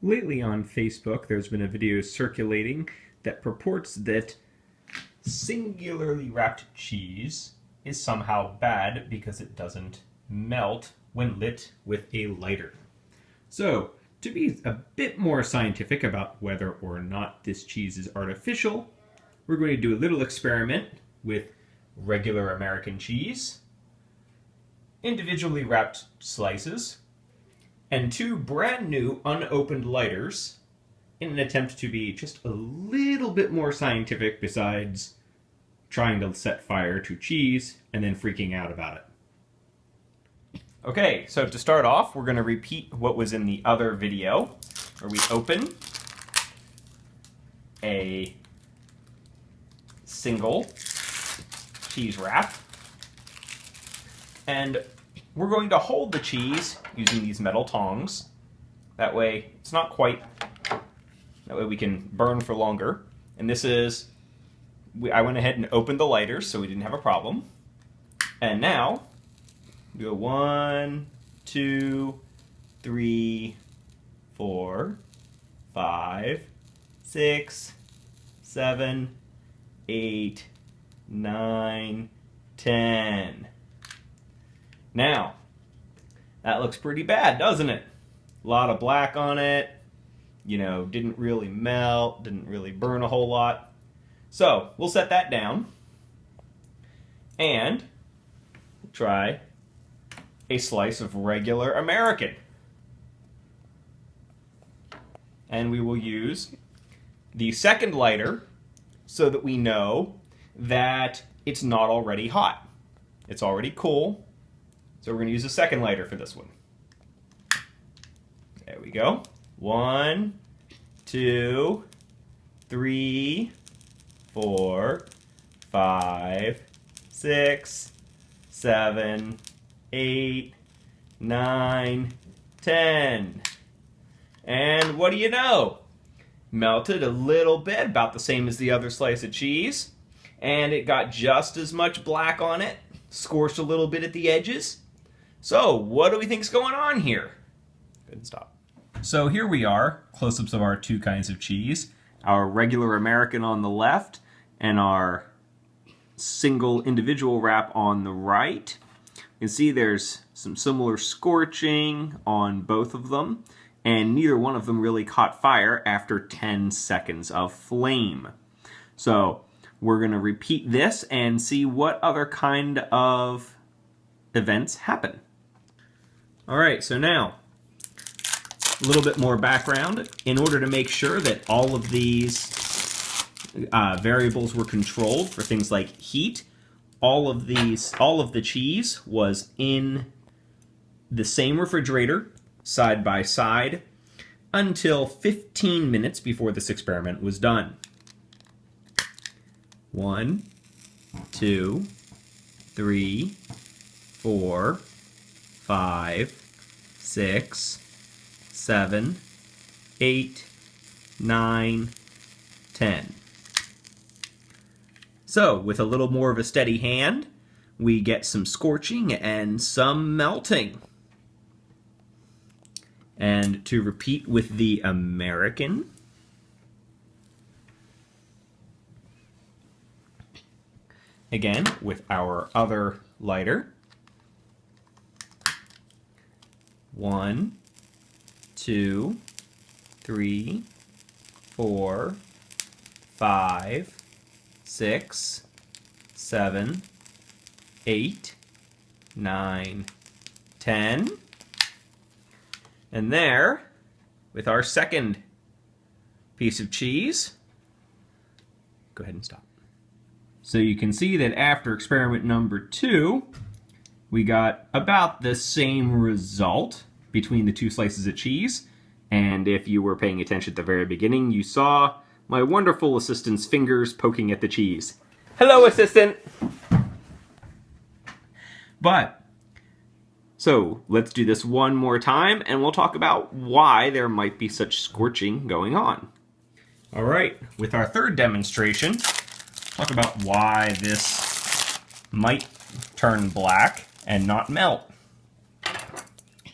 Lately on Facebook, there's been a video circulating that purports that singularly wrapped cheese is somehow bad because it doesn't melt when lit with a lighter. So, to be a bit more scientific about whether or not this cheese is artificial, we're going to do a little experiment with regular American cheese, individually wrapped slices, and two brand new unopened lighters in an attempt to be just a little bit more scientific besides trying to set fire to cheese and then freaking out about it. Okay, so to start off, we're going to repeat what was in the other video, where we open a single cheese wrap, and we're going to hold the cheese using these metal tongs. That way it's not quite, that way we can burn for longer. And this is, I went ahead and opened the lighters so we didn't have a problem. And now, we go 1, 2, 3, 4, 5, 6, 7, 8, 9, 10. Now, that looks pretty bad, doesn't it? A lot of black on it, didn't really melt, didn't really burn a whole lot. So, we'll set that down, and we'll try a slice of regular American. And we will use the second lighter so that we know that it's not already hot. It's already cool. So we're going to use a second lighter for this one. There we go. 1, 2, 3, 4, 5, 6, 7, 8, 9, 10. And what do you know? Melted a little bit, about the same as the other slice of cheese. And it got just as much black on it, scorched a little bit at the edges. So, what do we think's going on here? Good, stop. So here we are, close-ups of our two kinds of cheese. Our regular American on the left, and our single individual wrap on the right. You can see there's some similar scorching on both of them, and neither one of them really caught fire after 10 seconds of flame. So, we're going to repeat this and see what other kind of events happen. Alright, so now, a little bit more background. In order to make sure that all of these variables were controlled for things like heat, all of the cheese was in the same refrigerator, side by side, until 15 minutes before this experiment was done. 1, 2, 3, 4, 5, 6, 7, 8, 9, 10. So, with a little more of a steady hand, we get some scorching and some melting. And to repeat with the American, again, with our other lighter. 1, 2, 3, 4, 5, 6, 7, 8, 9, 10. And there, with our second piece of cheese, go ahead and stop. So you can see that after experiment number 2, we got about the same result between the two slices of cheese. And if you were paying attention at the very beginning, you saw my wonderful assistant's fingers poking at the cheese. Hello, assistant! So let's do this one more time, and we'll talk about why there might be such scorching going on. Alright, with our third demonstration, talk about why this might turn black and not melt.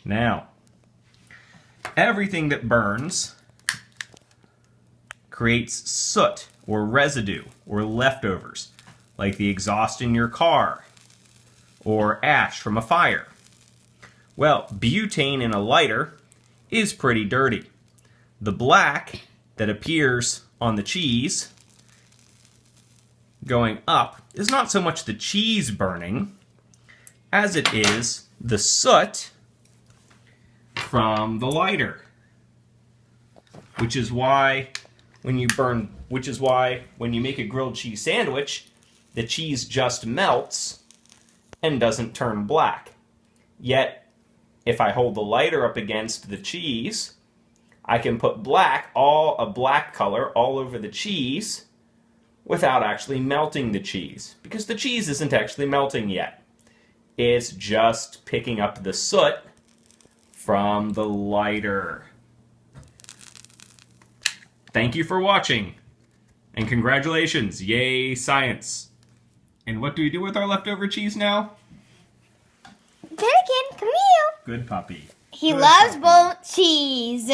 Now, Everything that burns creates soot or residue or leftovers, like the exhaust in your car or ash from a fire. Well, butane in a lighter is pretty dirty. The black that appears on the cheese going up is not so much the cheese burning as it is the soot from the lighter. Which is why when you make a grilled cheese sandwich, the cheese just melts and doesn't turn black. Yet, if I hold the lighter up against the cheese, I can put a black color all over the cheese without actually melting the cheese, because the cheese isn't actually melting yet. It's just picking up the soot from the lighter. Thank you for watching, and congratulations, yay science. And what do we do with our leftover cheese now? Pelican, come here. Good puppy. He loves both cheese.